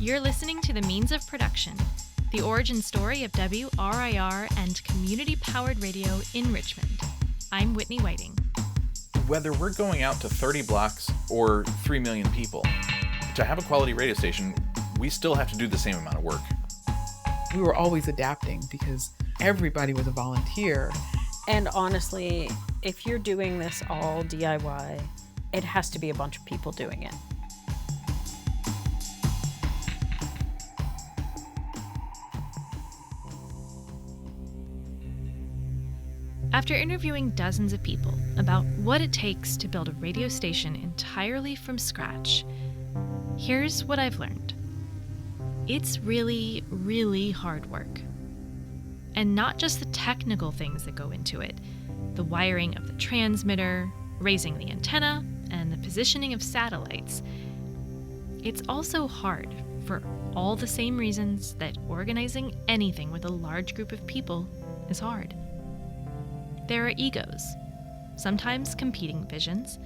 You're listening to The Means of Production, the origin story of WRIR and community-powered radio in Richmond. I'm Whitney Whiting. Whether we're going out to 30 blocks or 3 million people, to have a quality radio station, we still have to do the same amount of work. We were always adapting because everybody was a volunteer. And honestly, if you're doing this all DIY, it has to be a bunch of people doing it. After interviewing dozens of people about what it takes to build a radio station entirely from scratch, here's what I've learned. It's really, really hard work. And not just the technical things that go into it, the wiring of the transmitter, raising the antenna, and the positioning of satellites. It's also hard for all the same reasons that organizing anything with a large group of people is hard. There are egos, sometimes competing visions,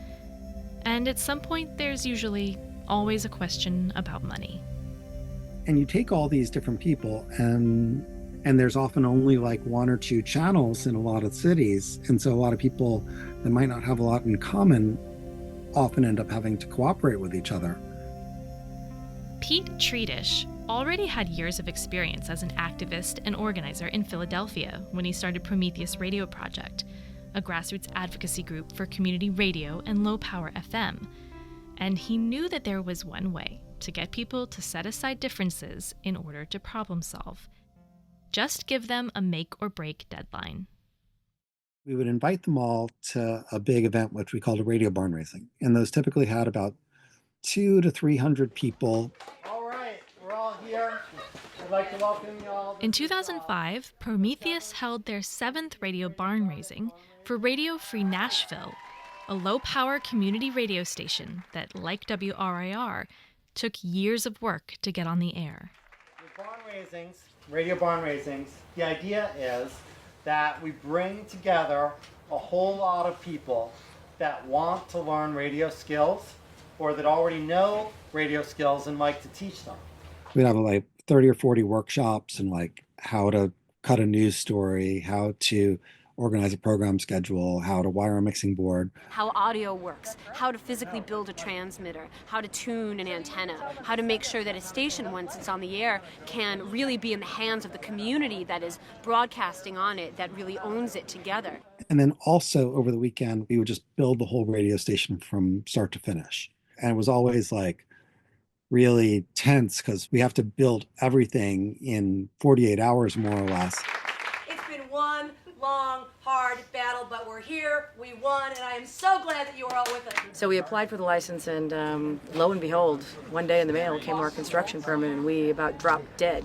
and at some point there's usually always a question about money. And you take all these different people and there's often only like one or two channels in a lot of cities. And so a lot of people that might not have a lot in common often end up having to cooperate with each other. Pete Treatish already had years of experience as an activist and organizer in Philadelphia when he started Prometheus Radio Project, a grassroots advocacy group for community radio and low-power FM. And he knew that there was one way to get people to set aside differences in order to problem solve. Just give them a make or break deadline. We would invite them all to a big event, which we called a radio barn raising. And those typically had about 200 to 300 people. All right, we're all here. I'd like to welcome you all. In 2005, Prometheus held their 7th radio barn raising for Radio Free Nashville, a low-power community radio station that, like WRIR, took years of work to get on the air. With barn raisings, radio barn raisings, the idea is that we bring together a whole lot of people that want to learn radio skills or that already know radio skills and like to teach them. We'd have like 30 or 40 workshops and like how to cut a news story, how to organize a program schedule, how to wire a mixing board. How audio works, how to physically build a transmitter, how to tune an antenna, how to make sure that a station, once it's on the air, can really be in the hands of the community that is broadcasting on it, that really owns it together. And then also over the weekend, we would just build the whole radio station from start to finish. And it was always like really tense because we have to build everything in 48 hours, more or less. It's been one long, hard battle, but we're here, we won, and I am so glad that you are all with us. So we applied for the license, and lo and behold, one day in the mail came our construction permit, and we about dropped dead.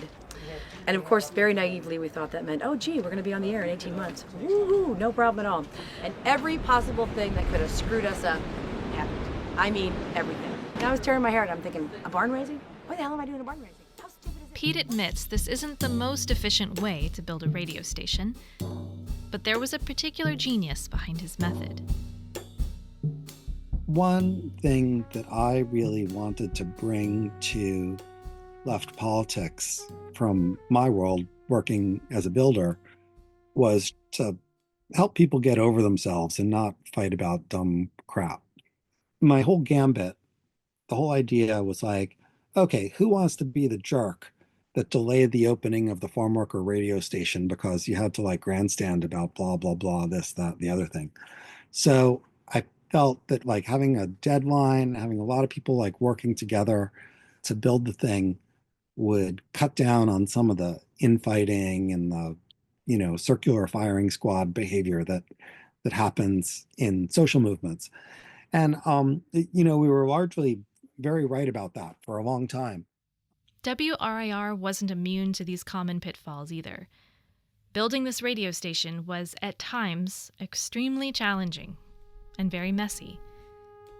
And of course, very naively, we thought that meant, oh gee, we're going to be on the air in 18 months. Woo-hoo, no problem at all. And every possible thing that could have screwed us up happened. I mean, everything. And I was tearing my hair out, and I'm thinking, a barn raising? Why the hell am I doing a barn raising? How stupid is it? Pete admits this isn't the most efficient way to build a radio station, but there was a particular genius behind his method. One thing that I really wanted to bring to left politics from my world working as a builder was to help people get over themselves and not fight about dumb crap. My whole gambit, the whole idea was like, okay, who wants to be the jerk that delayed the opening of the farm worker radio station because you had to like grandstand about blah, blah, blah, this, that, the other thing. So I felt that like having a deadline, having a lot of people like working together to build the thing would cut down on some of the infighting and the, circular firing squad behavior that happens in social movements. And, we were largely very right about that for a long time. WRIR wasn't immune to these common pitfalls either. Building this radio station was, at times, extremely challenging and very messy.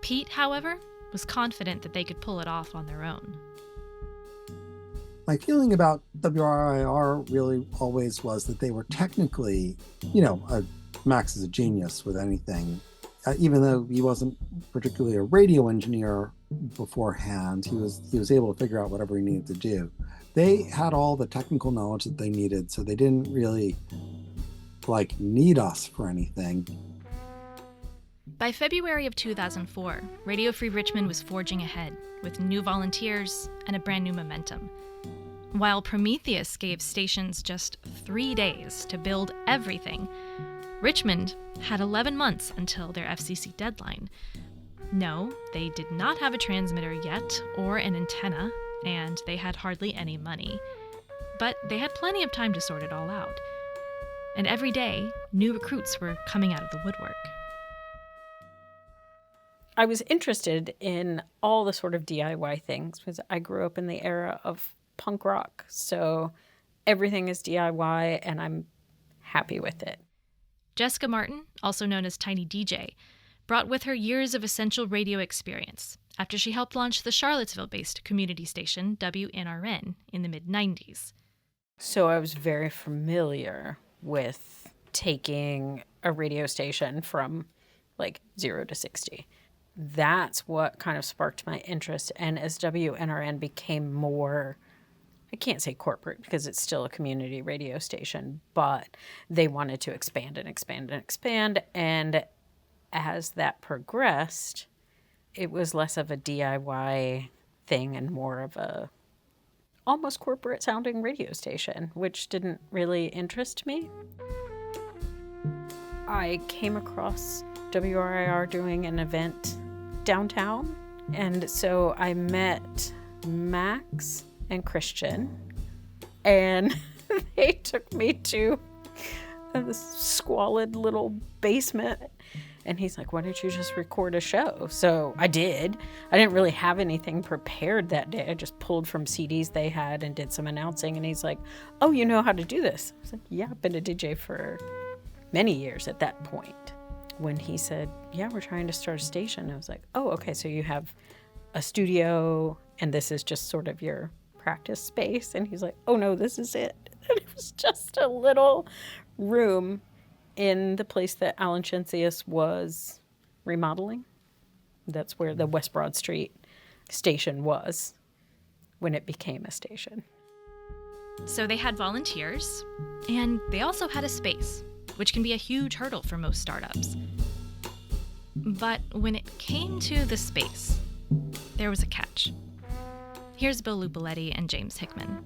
Pete, however, was confident that they could pull it off on their own. My feeling about WRIR really always was that they were technically, Max is a genius with anything. Even though he wasn't particularly a radio engineer, beforehand. He was able to figure out whatever he needed to do. They had all the technical knowledge that they needed, so they didn't really need us for anything. By February of 2004, Radio Free Richmond was forging ahead with new volunteers and a brand new momentum. While Prometheus gave stations just 3 days to build everything, Richmond had 11 months until their FCC deadline. No, they did not have a transmitter yet or an antenna, and they had hardly any money. But they had plenty of time to sort it all out. And every day, new recruits were coming out of the woodwork. I was interested in all the sort of DIY things because I grew up in the era of punk rock. So everything is DIY and I'm happy with it. Jessica Martin, also known as Tiny DJ, brought with her years of essential radio experience after she helped launch the Charlottesville-based community station WRIR-LP in the mid-90s. So I was very familiar with taking a radio station from 0 to 60. That's what kind of sparked my interest. And as WRIR-LP became more, I can't say corporate because it's still a community radio station, but they wanted to expand and expand and expand. And as that progressed, it was less of a DIY thing and more of a almost corporate sounding radio station, which didn't really interest me. I came across WRIR doing an event downtown, and so I met Max and Christian, and they took me to this squalid little basement, and he's like, why don't you just record a show? So I did. I didn't really have anything prepared that day. I just pulled from CDs they had and did some announcing, and he's like, oh, you know how to do this? I was like, yeah, I've been a DJ for many years at that point. When he said, yeah, we're trying to start a station, I was like, oh, okay, so you have a studio and this is just sort of your practice space? And he's like, oh no, this is it. And it was just a little room in the place that Alan Shensius was remodeling. That's where the West Broad Street station was when it became a station. So they had volunteers, and they also had a space, which can be a huge hurdle for most startups. But when it came to the space, there was a catch. Here's Bill Lupaletti and James Hickman.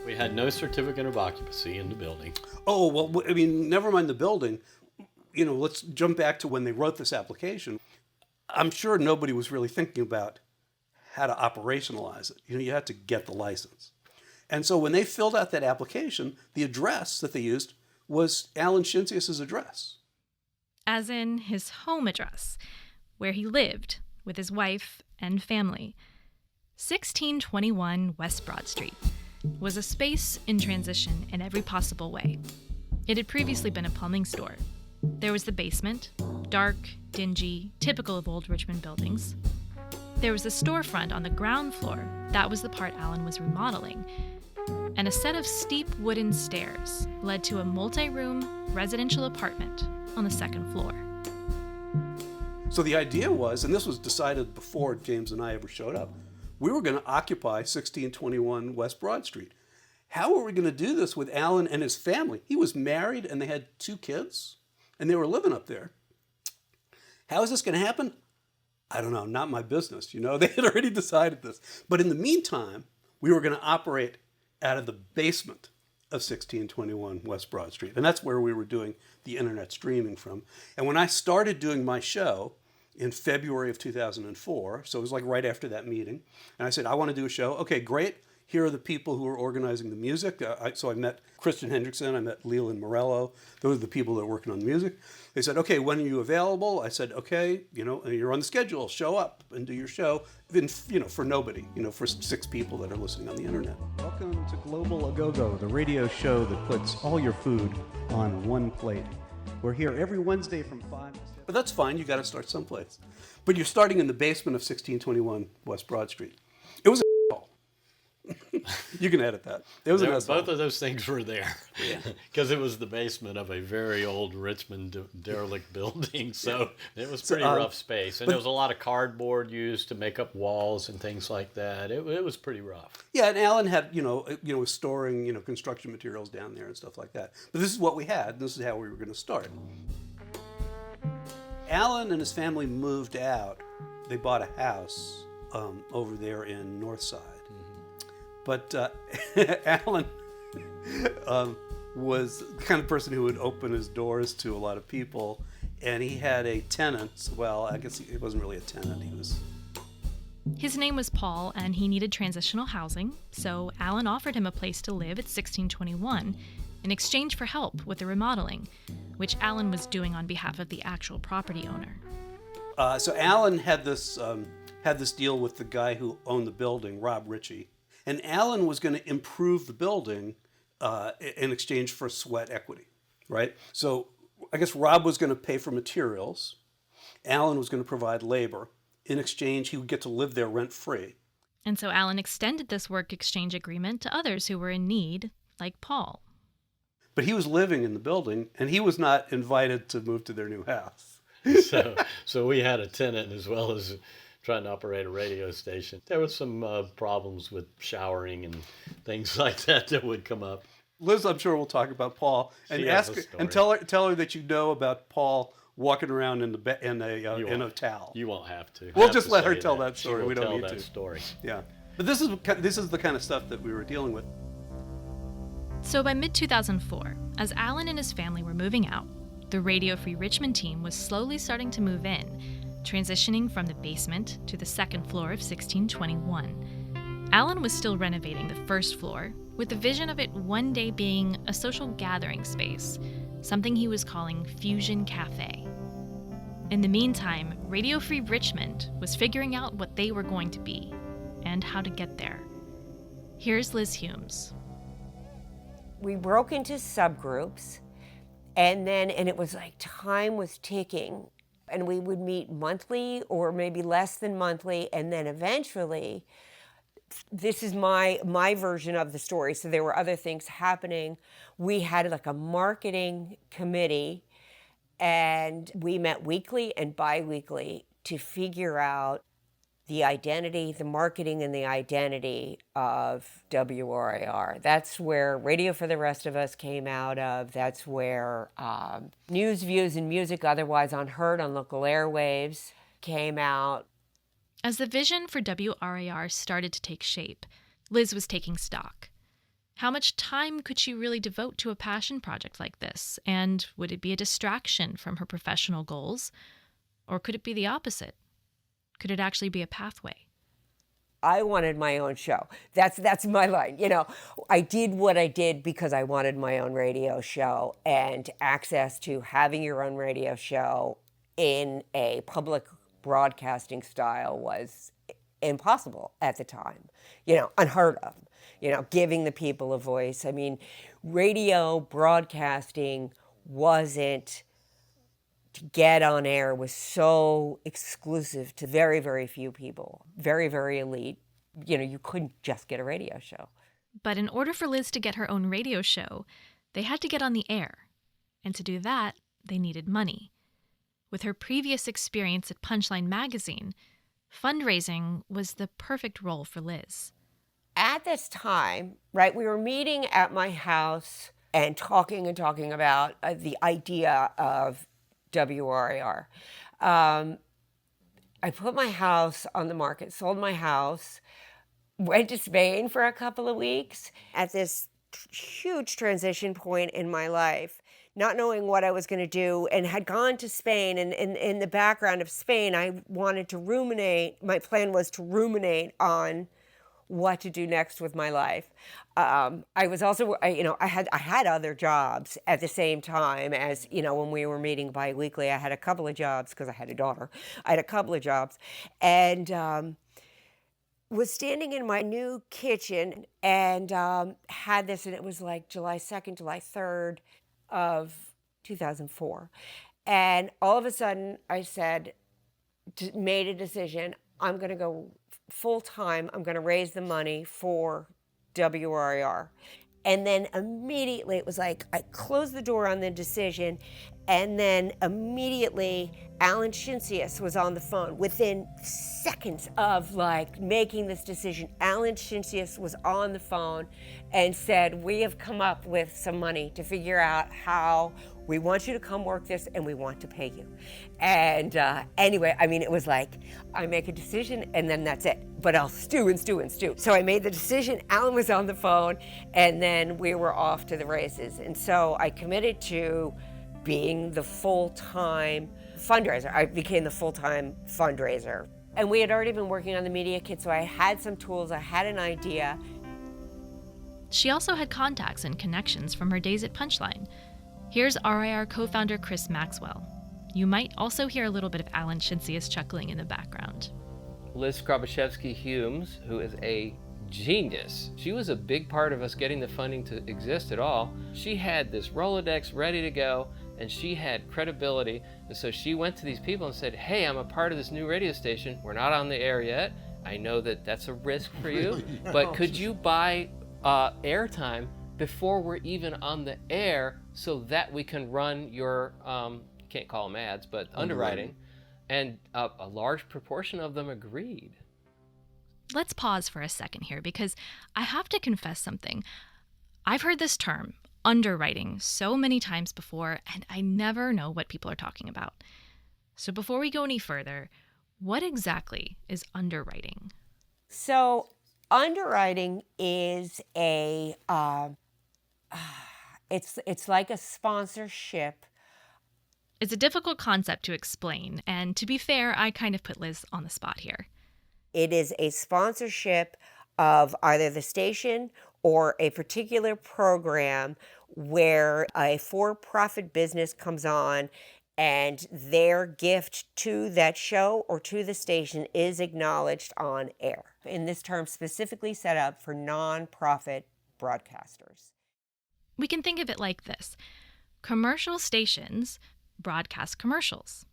We had no certificate of occupancy in the building. Oh, well, I mean, never mind the building. Let's jump back to when they wrote this application. I'm sure nobody was really thinking about how to operationalize it. You had to get the license. And so when they filled out that application, the address that they used was Alan Shensius' address. As in his home address, where he lived with his wife and family. 1621 West Broad Street was a space in transition in every possible way. It had previously been a plumbing store. There was the basement, dark, dingy, typical of old Richmond buildings. There was a storefront on the ground floor. That was the part Alan was remodeling. And a set of steep wooden stairs led to a multi-room residential apartment on the second floor. So the idea was, and this was decided before James and I ever showed up, we were going to occupy 1621 West Broad Street. How were we going to do this with Alan and his family? He was married and they had 2 kids and they were living up there. How is this going to happen? I don't know, not my business. They had already decided this. But in the meantime, we were going to operate out of the basement of 1621 West Broad Street. And that's where we were doing the internet streaming from. And when I started doing my show in February of 2004, so it was right after that meeting, and I said, I want to do a show. Okay, great. Here are the people who are organizing the music. So I met Christian Hendrickson, I met Leland Morello. Those are the people that are working on the music. They said, okay, when are you available? I said, okay, you're on the schedule. Show up and do your show. For nobody, for 6 people that are listening on the internet. Welcome to Global A-Go-Go, the radio show that puts all your food on one plate. We're here every Wednesday from 5 to 7. But that's fine. You got to start someplace. But you're starting in the basement of 1621 West Broad Street. It was a You can edit that. It was a mess hall. Both of those things were there because it was the basement of a very old Richmond derelict building. So it was pretty rough space. And there was a lot of cardboard used to make up walls and things like that. It was pretty rough. Yeah, and Alan had, was storing, construction materials down there and stuff like that. But this is what we had. This is how we were going to start. Alan and his family moved out. They bought a house over there in Northside. But Alan was the kind of person who would open his doors to a lot of people, and he had a tenant. Well, I guess he wasn't really a tenant. His name was Paul, and he needed transitional housing, so Alan offered him a place to live at 1621 in exchange for help with the remodeling, which Alan was doing on behalf of the actual property owner. So Alan had this deal with the guy who owned the building, Rob Ritchie. And Alan was going to improve the building in exchange for sweat equity, right? So I guess Rob was going to pay for materials. Alan was going to provide labor. In exchange, he would get to live there rent-free. And so Alan extended this work exchange agreement to others who were in need, like Paul. But he was living in the building, and he was not invited to move to their new house. So we had a tenant as well as trying to operate a radio station. There was some problems with showering and things like that would come up. Liz, I'm sure will talk about Paul and tell her that you know about Paul walking around in a towel. You won't have to. We'll just let her tell that story. We don't need to. Tell that story. Yeah, but this is the kind of stuff that we were dealing with. So by mid-2004, as Alan and his family were moving out, the Radio Free Richmond team was slowly starting to move in, transitioning from the basement to the second floor of 1621. Alan was still renovating the first floor, with the vision of it one day being a social gathering space, something he was calling Fusion Cafe. In the meantime, Radio Free Richmond was figuring out what they were going to be and how to get there. Here's Liz Humes. We broke into subgroups, and it was like time was ticking. And we would meet monthly or maybe less than monthly. And then eventually, this is my version of the story. So there were other things happening. We had like a marketing committee, and we met weekly and bi-weekly to figure out the identity, the marketing and the identity of WRIR. That's where Radio for the Rest of Us came out of. That's where News, Views, and Music, otherwise unheard on local airwaves, came out. As the vision for WRIR started to take shape, Liz was taking stock. How much time could she really devote to a passion project like this? And would it be a distraction from her professional goals? Or could it be the opposite? Could it actually be a pathway? I wanted my own show. That's my line. I did what I did because I wanted my own radio show, and access to having your own radio show in a public broadcasting style was impossible at the time. Unheard of. Giving the people a voice. I mean, radio broadcasting wasn't, to get on air was so exclusive to very, very few people, very, very elite. You couldn't just get a radio show. But in order for Liz to get her own radio show, they had to get on the air. And to do that, they needed money. With her previous experience at Punchline Magazine, fundraising was the perfect role for Liz. At this time, right, we were meeting at my house and talking about the idea of WRIR. I put my house on the market, sold my house, went to Spain for a couple of weeks at this huge transition point in my life, not knowing what I was going to do, and had gone to Spain. And in the background of Spain, I wanted to ruminate. My plan was to ruminate on what to do next with my life. I was also, I had other jobs at the same time as, when we were meeting bi-weekly. I had a couple of jobs because I had a daughter. I had a couple of jobs, and was standing in my new kitchen and had this, and it was like July 2nd, July 3rd of 2004. And all of a sudden I made a decision. I'm going to go full time. I'm going to raise the money for WRIR. And then immediately it was like I closed the door on the decision, and then immediately Alan Shinsius was on the phone. Within seconds of like making this decision, Alan Shinsius was on the phone and said, we have come up with some money to figure out how we want you to come work this and we want to pay you. And anyway, I mean, it was like, I make a decision and then that's it. But I'll stew and stew and stew. So I made the decision, Alan was on the phone, and then we were off to the races. And so I committed to being the full-time fundraiser. I became the full-time fundraiser. And we had already been working on the media kit, so I had some tools, I had an idea. She also had contacts and connections from her days at Punchline. Here's RIR co-founder Chris Maxwell. You might also hear a little bit of Alan Shinsius chuckling in the background. Liz Skrobashevsky-Humes, who is a genius. She was a big part of us getting the funding to exist at all. She had this Rolodex ready to go, and she had credibility. And so she went to these people and said, hey, I'm a part of this new radio station. We're not on the air yet. I know that that's a risk for you, but could you buy airtime before we're even on the air so that we can run your, can't call them ads, but underwriting. And a large proportion of them agreed. Let's pause for a second here because I have to confess something. I've heard this term, underwriting, so many times before, and I never know what people are talking about. So before we go any further, what exactly is underwriting? So underwriting is a, it's like a sponsorship. It's a difficult concept to explain, and to be fair, I kind of put Liz on the spot here. It is a sponsorship of either the station or a particular program where a for-profit business comes on and their gift to that show or to the station is acknowledged on air. And this term specifically set up for non-profit broadcasters. We can think of it like this. Commercial stations broadcast commercials.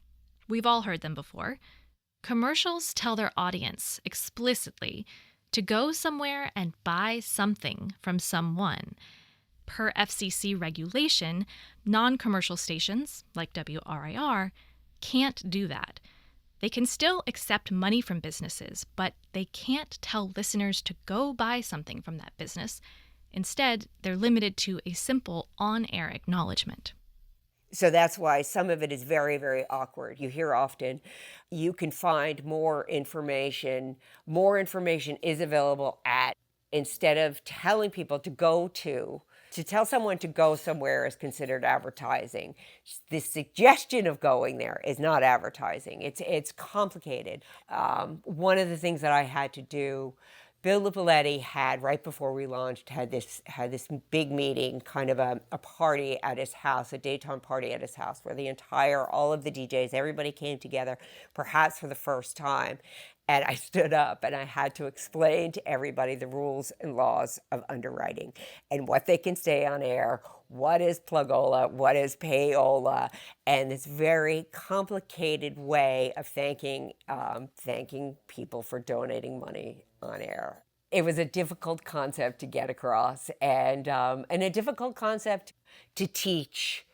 We've all heard them before. Commercials tell their audience explicitly to go somewhere and buy something from someone. Per FCC regulation, non-commercial stations, like WRIR, can't do that. They can still accept money from businesses, but they can't tell listeners to go buy something from that business. Instead, they're limited to a simple on-air acknowledgement. So that's why some of it is very, very awkward. You hear often, you can find more information. More information is available at, instead of telling people to go to tell someone to go somewhere is considered advertising. The suggestion of going there is not advertising. It's complicated. One of the things that I had to do, Bill Lippoletti had, right before we launched, had this big meeting, kind of a party at his house, a daytime party at his house, where all of the DJs, everybody came together, perhaps for the first time. And I stood up and I had to explain to everybody the rules and laws of underwriting and what they can say on air, what is plugola, what is payola, and this very complicated way of thanking people for donating money on air. It was a difficult concept to get across, and a difficult concept to teach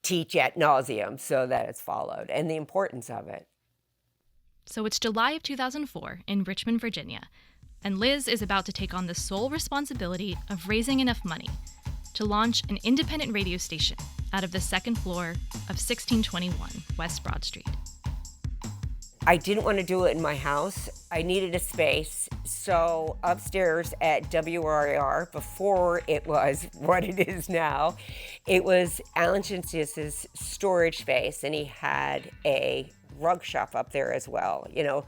ad nauseum so that it's followed, and the importance of it. So it's July of 2004 in Richmond, Virginia, and Liz is about to take on the sole responsibility of raising enough money to launch an independent radio station out of the second floor of 1621 West Broad Street. I didn't want to do it in my house. I needed a space. So upstairs at WRIR, before it was what it is now, it was Alan Shinsius' storage space, and he had a rug shop up there as well. You know,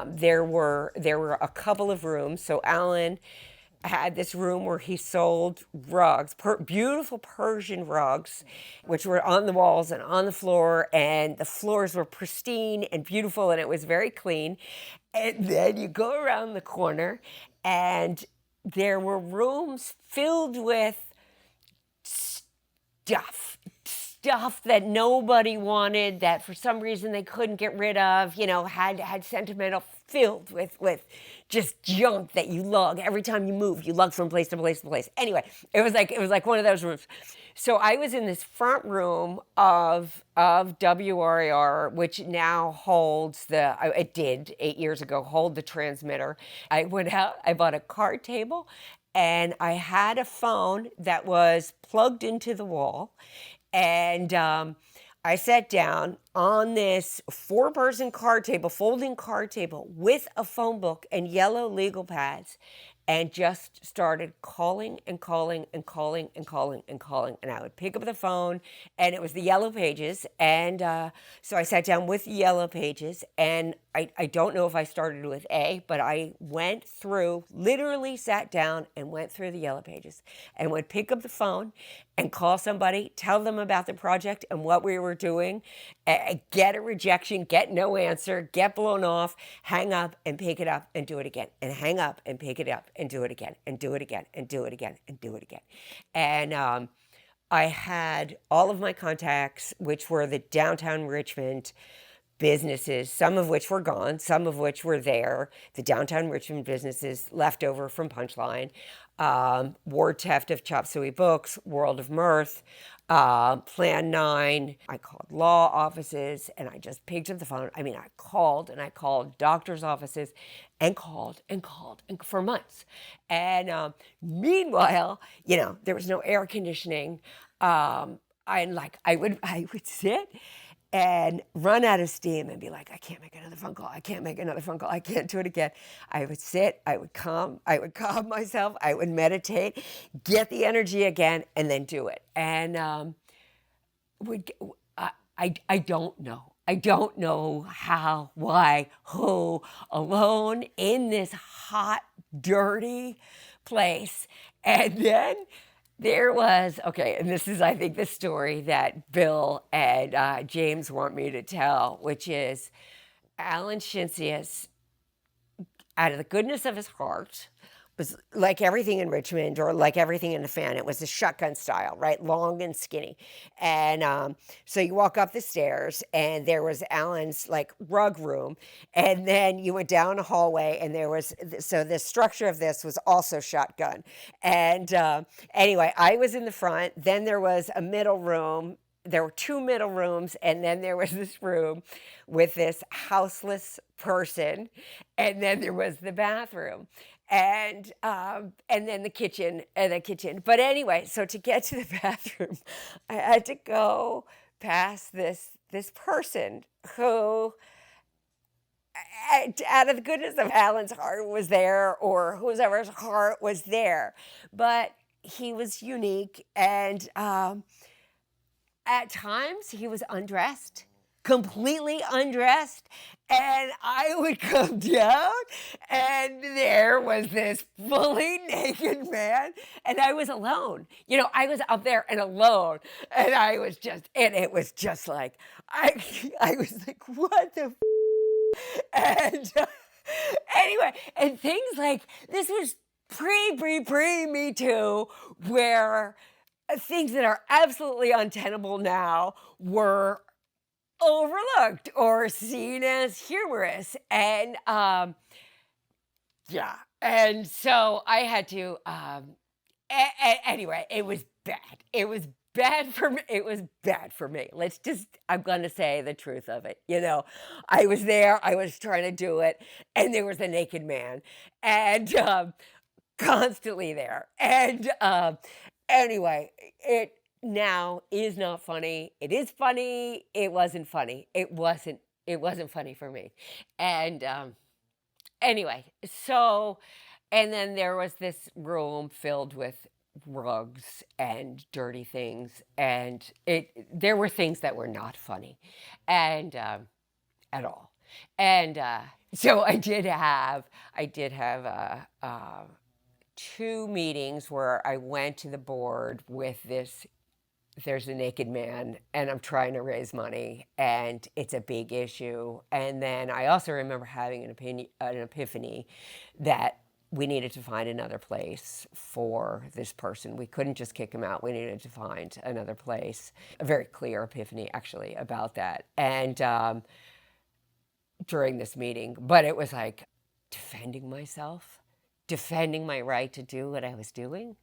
there were a couple of rooms. So Alan had this room where he sold rugs, beautiful Persian rugs, which were on the walls and on the floor, and the floors were pristine and beautiful, and it was very clean. And then you go around the corner, and there were rooms filled with stuff that nobody wanted, that for some reason they couldn't get rid of, you know, had sentimental filled with just junk that you lug every time you move. You lug from place to place to place. Anyway, it was like one of those rooms. So I was in this front room of WRIR, which now holds it did 8 years ago, hold the transmitter. I went out, I bought a card table, and I had a phone that was plugged into the wall. And I sat down on this 4-person card table, folding card table, with a phone book and yellow legal pads, and just started calling and calling and calling and calling and calling. And I would pick up the phone, and it was the Yellow Pages. And so I sat down with the Yellow Pages, and I don't know if I started with A, but I went through, literally sat down and went through the Yellow Pages, and would pick up the phone and call somebody, tell them about the project and what we were doing, get a rejection, get no answer, get blown off, hang up and pick it up and do it again, and hang up and pick it up and do it again, and do it again, and do it again, and do it again. And I had all of my contacts, which were the downtown Richmond businesses, some of which were gone, some of which were there. The downtown Richmond businesses left over from Punchline, Ward Teft of Chop Suey Books, World of Mirth, Plan 9. I called law offices, and I just picked up the phone. I mean, I called doctors' offices and called for months. And meanwhile, there was no air conditioning. I would sit and run out of steam and be like, I can't make another phone call. I can't do it again. I would sit, I would calm myself, I would meditate, get the energy again, and then do it. And I don't know. I don't know how, why, who, alone in this hot, dirty place. And then there was, and this is, I think, the story that Bill and James want me to tell, which is Alan Shinsius, out of the goodness of his heart, was like everything in Richmond, or like everything in the fan. It was a shotgun style, right? Long and skinny. And so you walk up the stairs, and there was Alan's rug room. And then you went down a hallway, and there was, so the structure of this was also shotgun. And anyway, I was in the front. Then there was a middle room. There were 2 middle rooms, and then there was this room with this houseless person, and then there was the bathroom. And then the kitchen. But anyway, so to get to the bathroom, I had to go past this person who, out of the goodness of Alan's heart, was there, or whoever's heart was there. But he was unique, and at times he was undressed, completely undressed, and I would come down, and there was this fully naked man, and I was alone. I was up there and alone, and it was just like, I was like, what the and anyway, and things like, this was pre Me Too, where things that are absolutely untenable now were overlooked or seen as humorous. And and so I had to anyway, it was bad for me. I'm going to say the truth of it. I was there, I was trying to do it, and there was a naked man, and constantly there. And anyway, it now is not funny. It is funny. It wasn't funny. It wasn't funny for me. And anyway, so, and then there was this room filled with rugs and dirty things, and there were things that were not funny, and at all. And so I did have 2 meetings where I went to the board with this. There's a naked man, and I'm trying to raise money, and it's a big issue. And then I also remember having an epiphany that we needed to find another place for this person. We couldn't just kick him out. We needed to find another place. A very clear epiphany, actually, about that. And during this meeting, but it was like defending myself, defending my right to do what I was doing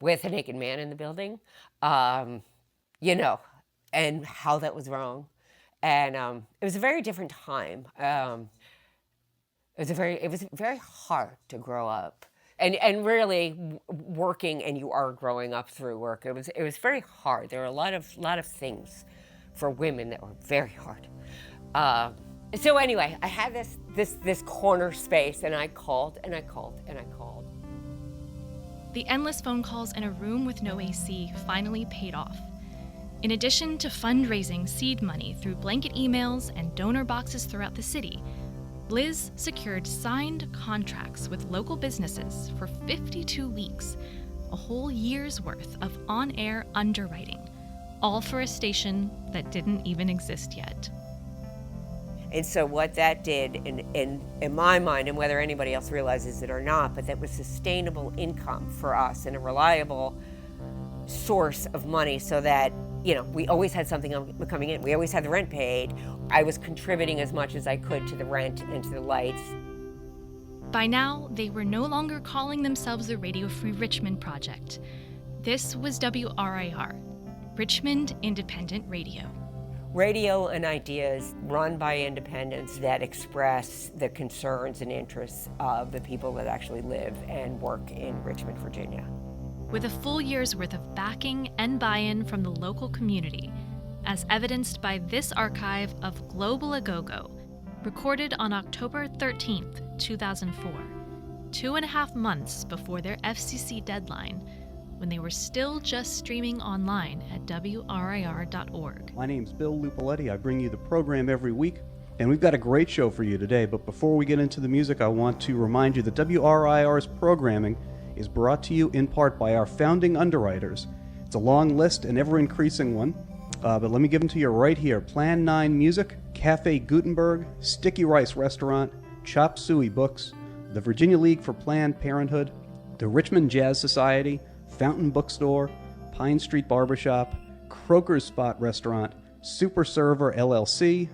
with a naked man in the building, you know, and how that was wrong. And it was a very different time. It was very hard to grow up, and really working, and you are growing up through work. It was very hard. There were a lot of things for women that were very hard. So anyway, I had this corner space, and I called and I called and I called. The endless phone calls in a room with no AC finally paid off. In addition to fundraising seed money through blanket emails and donor boxes throughout the city, Liz secured signed contracts with local businesses for 52 weeks, a whole year's worth of on-air underwriting, all for a station that didn't even exist yet. And so what that did, in my mind, and whether anybody else realizes it or not, but that was sustainable income for us and a reliable source of money, so that, you know, we always had something coming in. We always had the rent paid. I was contributing as much as I could to the rent and to the lights. By now, they were no longer calling themselves the Radio Free Richmond Project. This was WRIR, Richmond Independent Radio. Radio and ideas run by independents that express the concerns and interests of the people that actually live and work in Richmond, Virginia. With a full year's worth of backing and buy-in from the local community, as evidenced by this archive of Global Agogo, recorded on October 13th, 2004, 2.5 months before their FCC deadline, when they were still just streaming online at WRIR.org. My name's Bill Lupoletti. I bring you the program every week, and we've got a great show for you today. But before we get into the music, I want to remind you that WRIR's programming is brought to you in part by our founding underwriters. It's a long list, an ever-increasing one, but let me give them to you right here. Plan 9 Music, Cafe Gutenberg, Sticky Rice Restaurant, Chop Suey Books, the Virginia League for Planned Parenthood, the Richmond Jazz Society, Fountain Bookstore, Pine Street Barbershop, Croker's Spot Restaurant, Super Server LLC,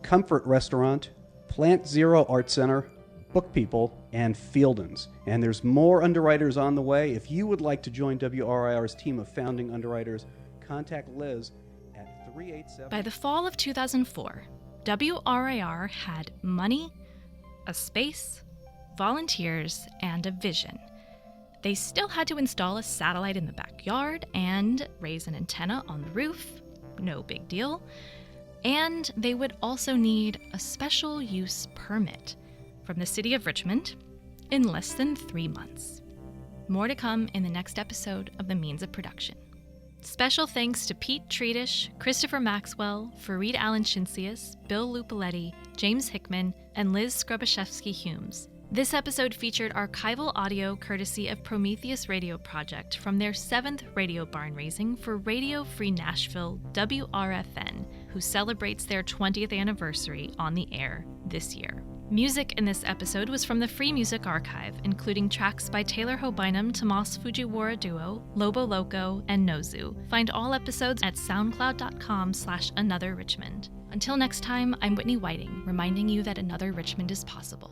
Comfort Restaurant, Plant Zero Art Center, Book People, and Fieldens. And there's more underwriters on the way. If you would like to join WRIR's team of founding underwriters, contact Liz at 387... By the fall of 2004, WRIR had money, a space, volunteers, and a vision. They still had to install a satellite in the backyard and raise an antenna on the roof, no big deal. And they would also need a special use permit from the city of Richmond in less than 3 months. More to come in the next episode of The Means of Production. Special thanks to Pete Treatish, Christopher Maxwell, Fareed Allen Shinsius, Bill Lupoletti, James Hickman, and Liz Skrobashevsky-Humes. This episode featured archival audio courtesy of Prometheus Radio Project from their 7th radio barn raising for Radio Free Nashville, WRFN, who celebrates their 20th anniversary on the air this year. Music in this episode was from the Free Music Archive, including tracks by Taylor Hobynum, Tomas Fujiwara Duo, Lobo Loco, and Nozu. Find all episodes at soundcloud.com/anotherrichmond. Until next time, I'm Whitney Whiting, reminding you that another Richmond is possible.